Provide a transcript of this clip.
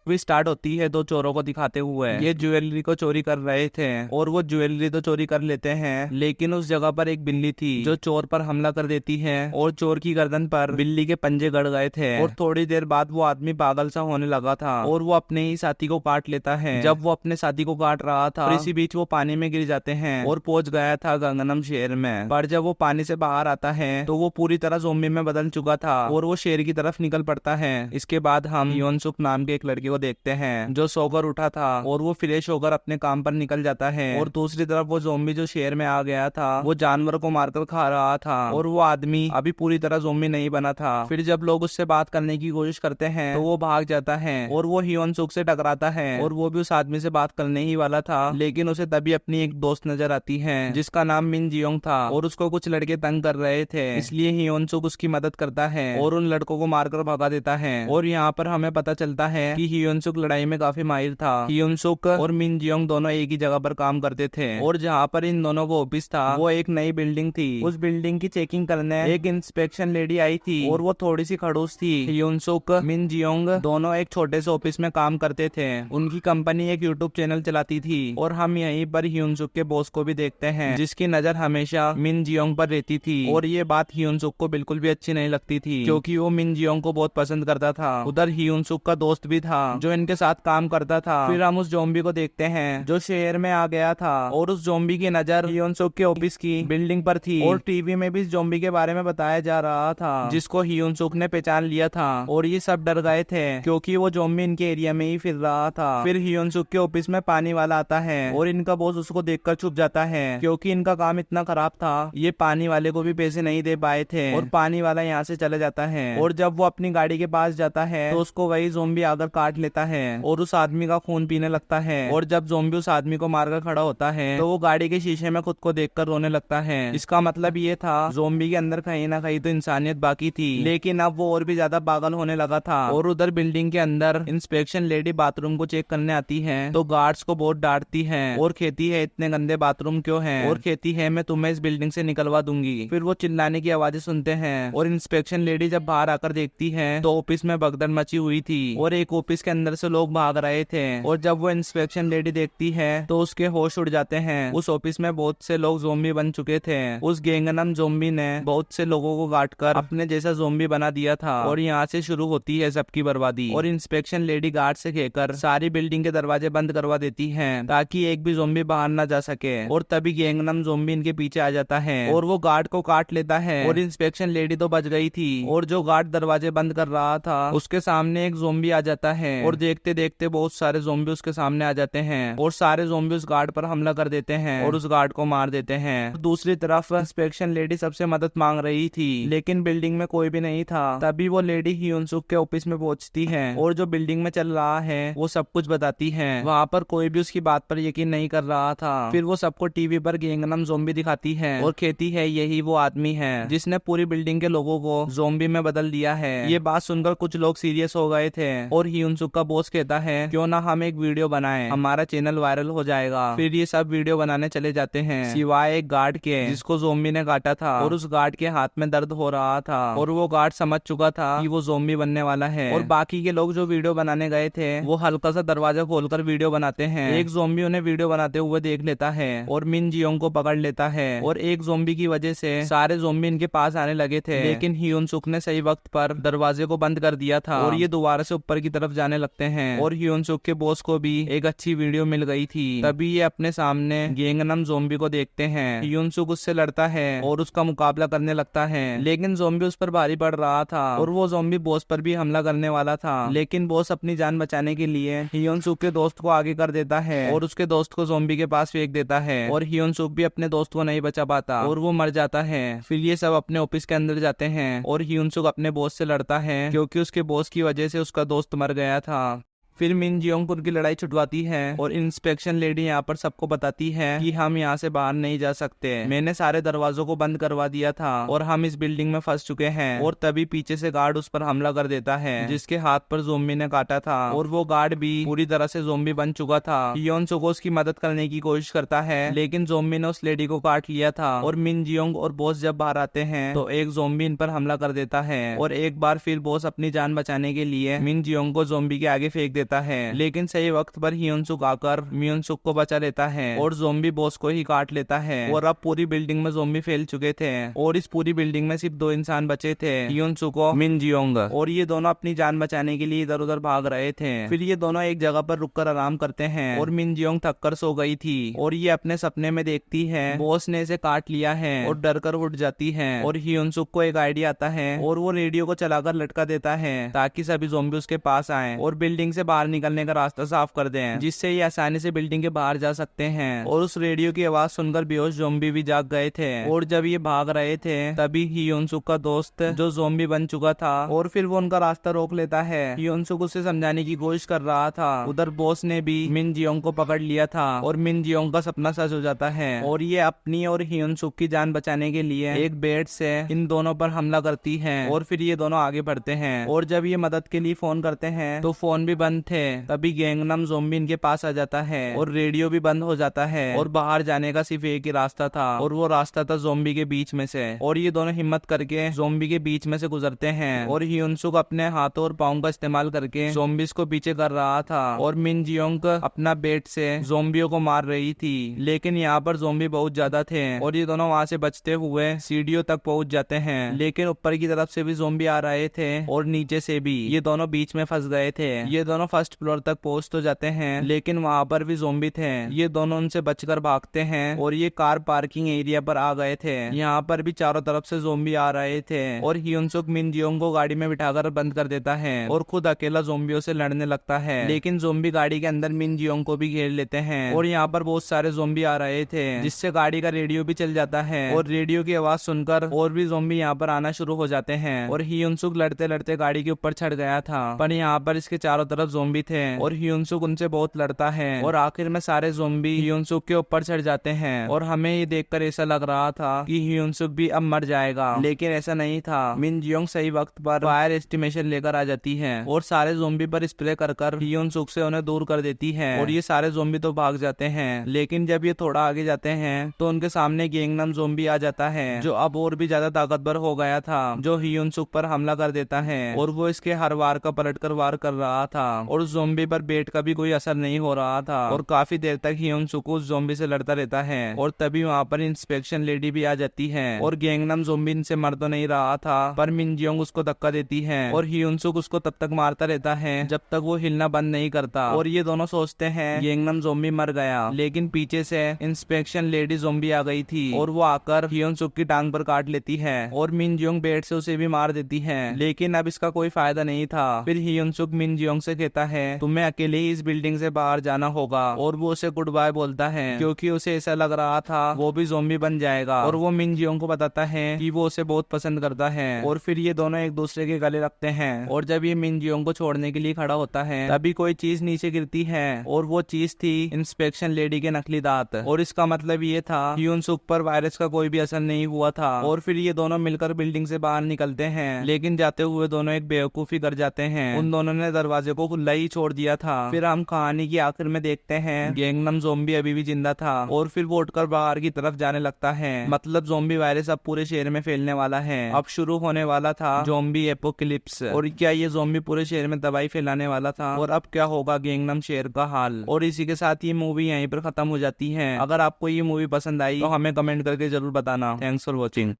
भी स्टार्ट होती है दो चोरों को दिखाते हुए। ये ज्वेलरी को चोरी कर रहे थे और वो ज्वेलरी तो चोरी कर लेते हैं, लेकिन उस जगह पर एक बिल्ली थी जो चोर पर हमला कर देती है और चोर की गर्दन पर बिल्ली के पंजे गड़ गए थे। और थोड़ी देर बाद वो आदमी पागल सा होने लगा था और वो अपने ही साथी को काट लेता है। जब वो अपने साथी को काट रहा था, इसी बीच वो पानी में गिर जाते हैं और पहुंच गया था गंगनम शहर में। पर जब वो पानी से बाहर आता है तो वो पूरी तरह ज़ोंबी में बदल चुका था और वो शेर की तरफ निकल पड़ता है। इसके बाद हम हियोन सुक नाम के एक लड़के को देखते हैं जो सोकर उठा था और वो फ्रेश होकर अपने काम पर निकल जाता है। और दूसरी तरफ वो ज़ोंबी जो शहर में आ गया था वो जानवर को मारकर खा रहा था और वो आदमी अभी पूरी तरह ज़ोंबी नहीं बना था। फिर जब लोग उससे बात करने की कोशिश करते हैं तो वो भाग जाता है और वो हियोन सुक से टकराता है और वो भी उस आदमी से बात करने ही वाला था, लेकिन उसे तभी अपनी एक दोस्त नजर आती है जिसका नाम मिन जियोंग था और उसको कुछ लड़के तंग कर रहे थे। इसलिए हियोन सुक उसकी मदद करता है और उन लड़कों को मारकर भगा देता है। और यहाँ पर हमें पता चलता है कि हियोन सुक लड़ाई में काफी माहिर था। हियोन सुक और मिन जियोंग दोनों एक ही जगह पर काम करते थे और जहाँ पर इन दोनों को ऑफिस था वो एक नई बिल्डिंग थी। उस बिल्डिंग की चेकिंग करने एक इंस्पेक्शन लेडी आई थी और वो थोड़ी सी खड़ूस थी। हियोन सुक मिन जियोंग दोनों एक छोटे से ऑफिस में काम करते थे। उनकी कंपनी एक यूट्यूब चैनल चलाती थी और हम यहीं पर हियोन सुक के बॉस को भी देखते हैं जिसकी नजर हमेशा मिन जियोंग पर रहती थी। और ये बात हियोन सुक को बिल्कुल भी अच्छी नहीं लगती थी क्योंकि वो मिन जियोंग को बहुत पसंद करता था। उधर हियोन सुक का दोस्त भी था जो इनके साथ काम करता था। फिर हम उस ज़ोंबी को देखते हैं जो शहर में आ गया था और उस ज़ोंबी की नजर हियोन सुक के ऑफिस की बिल्डिंग पर थी और टीवी में भी इस ज़ोंबी के बारे में बताया जा रहा था जिसको हियोन सुक ने पहचान लिया था। और ये सब डर गए थे क्योंकि वो ज़ोंबी इनके एरिया में ही फिर रहा था। फिर हियोन सुक के ऑफिस में पानी वाला आता है और इनका बॉस उसको देखकर छुप जाता है क्योंकि इनका काम इतना खराब था ये पानी वाले को भी पैसे नहीं दे पाए थे और पानी वाला यहाँ से चले जाता है। और जब वो अपनी गाड़ी के पास जाता है तो उसको वही ज़ोंबी आकर काट लेता है और उस आदमी का खून पीने लगता है। और जब ज़ोंबी उस आदमी को मारकर खड़ा होता है तो वो गाड़ी के शीशे में खुद को देखकर रोने लगता है। इसका मतलब ये था ज़ोंबी के अंदर कहीं ना कहीं तो इंसानियत बाकी थी, लेकिन अब वो और भी ज्यादा पागल होने लगा था। और उधर बिल्डिंग के अंदर इंस्पेक्शन लेडी बाथरूम को चेक करने आती है तो गार्ड्स को बहुत डांटती है और कहती है इतने गंदे बाथरूम क्यों हैं, और कहती है मैं तुम्हें इस बिल्डिंग से निकलवा दूंगी। फिर वो चिल्लाने की आवाजें सुनते हैं और इंस्पेक्शन लेडी जब बाहर आकर देखती है तो ऑफिस में भगदड़ मची हुई थी और एक ऑफिस के अंदर से लोग भाग रहे थे। और जब वो इंस्पेक्शन लेडी देखती है तो उसके होश उड़ जाते हैं। उस ऑफिस में बहुत से लोग ज़ोंबी बन चुके थे। उस गैंगनम ज़ोंबी ने बहुत से लोगों को काट कर अपने जैसा ज़ोंबी बना दिया था और यहाँ से शुरू होती है सबकी बर्बादी। और इंस्पेक्शन लेडी गार्ड से कहकर सारी बिल्डिंग के दरवाजे बंद करवा देती है ताकि एक भी ज़ोंबी बाहर ना जा सके। और तभी गैंगनम ज़ोंबी इनके पीछे आ जाता है और वो गार्ड को काट लेता है और इंस्पेक्शन लेडी तो बच गई थी। और जो गार्ड दरवाजे बंद कर रहा था उसके सामने एक ज़ोंबी आ जाता है और देखते देखते बहुत सारे ज़ोंबी उसके सामने आ जाते हैं और सारे ज़ोंबी उस गार्ड पर हमला कर देते हैं और उस गार्ड को मार देते हैं। दूसरी तरफ इंस्पेक्शन लेडी सबसे मदद मांग रही थी लेकिन बिल्डिंग में कोई भी नहीं था। तभी वो लेडी हियोन सुक के ऑफिस में पहुंचती है और जो बिल्डिंग में चल रहा है वो सब कुछ बताती है। वहाँ पर कोई भी उसकी बात पर यकीन नहीं कर रहा था। फिर वो सबको टीवी पर गैंगनम ज़ोंबी दिखाती है और कहती है यही वो आदमी है जिसने पूरी बिल्डिंग के लोगों को ज़ोंबी में बदल दिया है। ये बात सुनकर कुछ लोग सीरियस हो गए थे और हियोन सुक का बॉस कहता है क्यों ना हम एक वीडियो बनाएं, हमारा चैनल वायरल हो जाएगा। फिर ये सब वीडियो बनाने चले जाते हैं सिवाय एक गार्ड के जिसको ज़ोंबी ने काटा था और उस गार्ड के हाथ में दर्द हो रहा था और वो गार्ड समझ चुका था कि वो ज़ोंबी बनने वाला है। और बाकी के लोग जो वीडियो बनाने गए थे वो हल्का सा दरवाजा खोलकर वीडियो बनाते हैं। एक ज़ोंबी उन्हें वीडियो बनाते हुए देख लेता है और मिन जियोंग को पकड़ लेता है और एक ज़ोंबी की वजह से सारे ज़ोंबी इनके पास आने लगे थे, लेकिन हियोन सुक ने सही वक्त पर दरवाजे को बंद कर दिया था और ये दोबारा से ऊपर की तरफ जाने लगते हैं। और हियोन सुक के बॉस को भी एक अच्छी वीडियो मिल गई थी। तभी ये अपने सामने गैंगनम ज़ोंबी को देखते हैं। हियोन सुक उससे लड़ता है और उसका मुकाबला करने लगता है, लेकिन ज़ोंबी उस पर भारी पड़ रहा था और वो ज़ोंबी बॉस पर भी हमला करने वाला था। लेकिन बॉस अपनी जान बचाने के लिए हियोन सुक के दोस्त को आगे कर देता है और उसके दोस्त को ज़ोंबी के पास फेंक देता है और हियोन सुक भी अपने दोस्त को नहीं बचा पाता और वो मर जाता है। फिर ये सब अपने ऑफिस के अंदर जाते हैं और हियोन सुक अपने बॉस से लड़ता है क्योंकि उसके बॉस की वजह से उसका दोस्त मर गया था। फिर मिन जियोंग उनकी लड़ाई छुटवाती है और इंस्पेक्शन लेडी यहाँ पर सबको बताती है कि हम यहाँ से बाहर नहीं जा सकते, मैंने सारे दरवाजों को बंद करवा दिया था और हम इस बिल्डिंग में फंस चुके हैं। और तभी पीछे से गार्ड उस पर हमला कर देता है जिसके हाथ पर ज़ोंबी ने काटा था और वो गार्ड भी पूरी तरह से ज़ोंबी बन चुका था। हियोन सुक उसकी मदद करने की कोशिश करता है लेकिन ज़ोंबी ने उस लेडी को काट लिया था। और मिन जियोंग और बॉस जब बाहर आते हैं तो एक ज़ोंबी इन पर हमला कर देता है और एक बार फिर बॉस अपनी जान बचाने के लिए मिन जियोंग को ज़ोंबी के आगे फेंक देता है, लेकिन सही वक्त पर हियोन सुक आकर मियोन सुक को बचा लेता है और ज़ोंबी बॉस को ही काट लेता है। और अब पूरी बिल्डिंग में ज़ोंबी फैल चुके थे और इस पूरी बिल्डिंग में सिर्फ 2 इंसान बचे थे, हियोन सुक और मिन जियोंग। और ये दोनों अपनी जान बचाने के लिए इधर उधर भाग रहे थे। फिर ये दोनों एक जगह पर रुककर आराम करते हैं और मिन जियोंग थक कर सो गई थी और ये अपने सपने में देखती है बॉस ने इसे काट लिया है और डर कर उठ जाती है। और हियोन सुक को एक आइडिया आता है और वो रेडियो को चलाकर लटका देता है ताकि सभी ज़ोंबी उसके पास आए और बिल्डिंग से बाहर निकलने का रास्ता साफ कर दें, जिससे ये आसानी से बिल्डिंग के बाहर जा सकते हैं। और उस रेडियो की आवाज सुनकर बेहोश ज़ोंबी भी जाग गए थे और जब ये भाग रहे थे तभी हियोन सुक का दोस्त जो ज़ोंबी बन चुका था और फिर वो उनका रास्ता रोक लेता है। हियोन सुक उसे समझाने की कोशिश कर रहा था, उधर बॉस ने भी मिन जियोंग को पकड़ लिया था और मिन जियोंग का सपना सच हो जाता है और ये अपनी और हियोन सुक की जान बचाने के लिए एक बेड से इन दोनों पर हमला करती है और फिर ये दोनों आगे बढ़ते हैं। और जब ये मदद के लिए फोन करते हैं तो फोन भी बंद थे, तभी गैंगनम ज़ोंबी इनके पास आ जाता है और रेडियो भी बंद हो जाता है और बाहर जाने का सिर्फ एक ही रास्ता था और वो रास्ता था ज़ोंबी के बीच में से। और ये दोनों हिम्मत करके ज़ोंबी के बीच में से गुजरते हैं और हियोन सुक अपने हाथों और पाँव का इस्तेमाल करके ज़ोंबीज को पीछे कर रहा था और मिन जियोंग अपना बेट से ज़ोंबियों को मार रही थी। लेकिन यहाँ पर ज़ोंबी बहुत ज्यादा थे और ये दोनों वहाँ से बचते हुए सीढ़ियों तक पहुँच जाते हैं, लेकिन ऊपर की तरफ से भी ज़ोंबी आ रहे थे और नीचे से भी। ये दोनों बीच में फंस गए थे। ये दोनों फर्स्ट फ्लोर तक पहुँच तो जाते हैं लेकिन वहाँ पर भी ज़ोंबी थे। ये दोनों उनसे बचकर भागते हैं और ये कार पार्किंग एरिया पर आ गए थे। यहाँ पर भी चारों तरफ से ज़ोंबी आ रहे थे और हियोन सुक मिन जियोंग को गाड़ी में बिठाकर बंद कर देता है और खुद अकेला ज़ोंबियों से लड़ने लगता है। लेकिन ज़ोंबी गाड़ी के अंदर मिन जियोंग को भी घेर लेते हैं और यहाँ पर बहुत सारे ज़ोंबी आ रहे थे, जिससे गाड़ी का रेडियो भी चल जाता है और रेडियो की आवाज सुनकर और भी ज़ोंबी यहाँ पर आना शुरू हो जाते हैं। और हियोन सुक लड़ते लड़ते गाड़ी के ऊपर चढ़ गया था, पर यहाँ पर इसके चारों तरफ ज़ोंबी थे और हियोन सुक उनसे बहुत लड़ता है और आखिर में सारे ज़ोंबी हियोन सुक के ऊपर चढ़ जाते हैं। और हमें ये देखकर ऐसा लग रहा था कि हियोन सुक भी अब मर जाएगा, लेकिन ऐसा नहीं था। मिन जियोंग सही वक्त पर फायर एस्टिमेशन लेकर आ जाती है और सारे ज़ोंबी पर स्प्रे कर हियोन सुक से उन्हें दूर कर देती है और ये सारे ज़ोंबी तो भाग जाते हैं। लेकिन जब ये थोड़ा आगे जाते हैं तो उनके सामने गैंगनम ज़ोंबी आ जाता है, जो अब और भी ज्यादा ताकतवर हो गया था, जो हियोन सुक पर हमला कर देता है और वो इसके हर वार का पलटकर वार कर रहा था और ज़ोंबी पर बेट का भी कोई असर नहीं हो रहा था और काफी देर तक हियोन सुक उस ज़ोंबी से लड़ता रहता है। और तभी वहाँ पर इंस्पेक्शन लेडी भी आ जाती है और गैंगनम ज़ोंबी इनसे मर तो नहीं रहा था, पर मिन जियोंग उसको धक्का देती है और हियोन सुक उसको तब तक मारता रहता है जब तक वो हिलना बंद नहीं करता। और ये दोनों सोचते हैं गैंगनम ज़ोंबी मर गया, लेकिन पीछे से इंस्पेक्शन लेडी ज़ोंबी आ गई थी और वो आकर हियोन सुक की टांग पर काट लेती है और मिन जियोंग बेट से उसे भी मार देती है। लेकिन अब इसका कोई फायदा नहीं था। फिर हियोन सुक मिन जियोंग से कहता है तुम्हें अकेले ही इस बिल्डिंग से बाहर जाना होगा और वो उसे गुड बाय बोलता है, क्योंकि उसे ऐसा लग रहा था वो भी ज़ोंबी बन जाएगा। और वो मिन जियोंग को बताता है कि वो उसे बहुत पसंद करता है और फिर ये दोनों एक दूसरे के गले लगते हैं। और जब ये मिन जियोंग को छोड़ने के लिए खड़ा होता है तभी कोई चीज नीचे गिरती है और वो चीज थी इंस्पेक्शन लेडी के नकली दांत। और इसका मतलब ये था हियोन सुक पर वायरस का कोई भी असर नहीं हुआ था। और फिर ये दोनों मिलकर बिल्डिंग से बाहर निकलते हैं, लेकिन जाते हुए दोनों एक बेवकूफी कर जाते हैं। उन दोनों ने दरवाजे को खुला ही छोड़ दिया था। फिर हम कहानी की आखिर में देखते हैं गैंगनम ज़ोंबी अभी भी जिंदा था और फिर वो उठकर बाहर की तरफ जाने लगता है। मतलब ज़ोंबी वायरस अब पूरे शहर में फैलने वाला है। अब शुरू होने वाला था ज़ोंबी एपोकलिप्स। और क्या ये ज़ोंबी पूरे शहर में दवाई फैलाने वाला था और अब क्या होगा गैंगनम शहर का हाल। और इसी के साथ ये मूवी यहीं पर खत्म हो जाती है। अगर आपको ये मूवी पसंद आई तो हमें कमेंट करके जरूर बताना। Thanks for watching.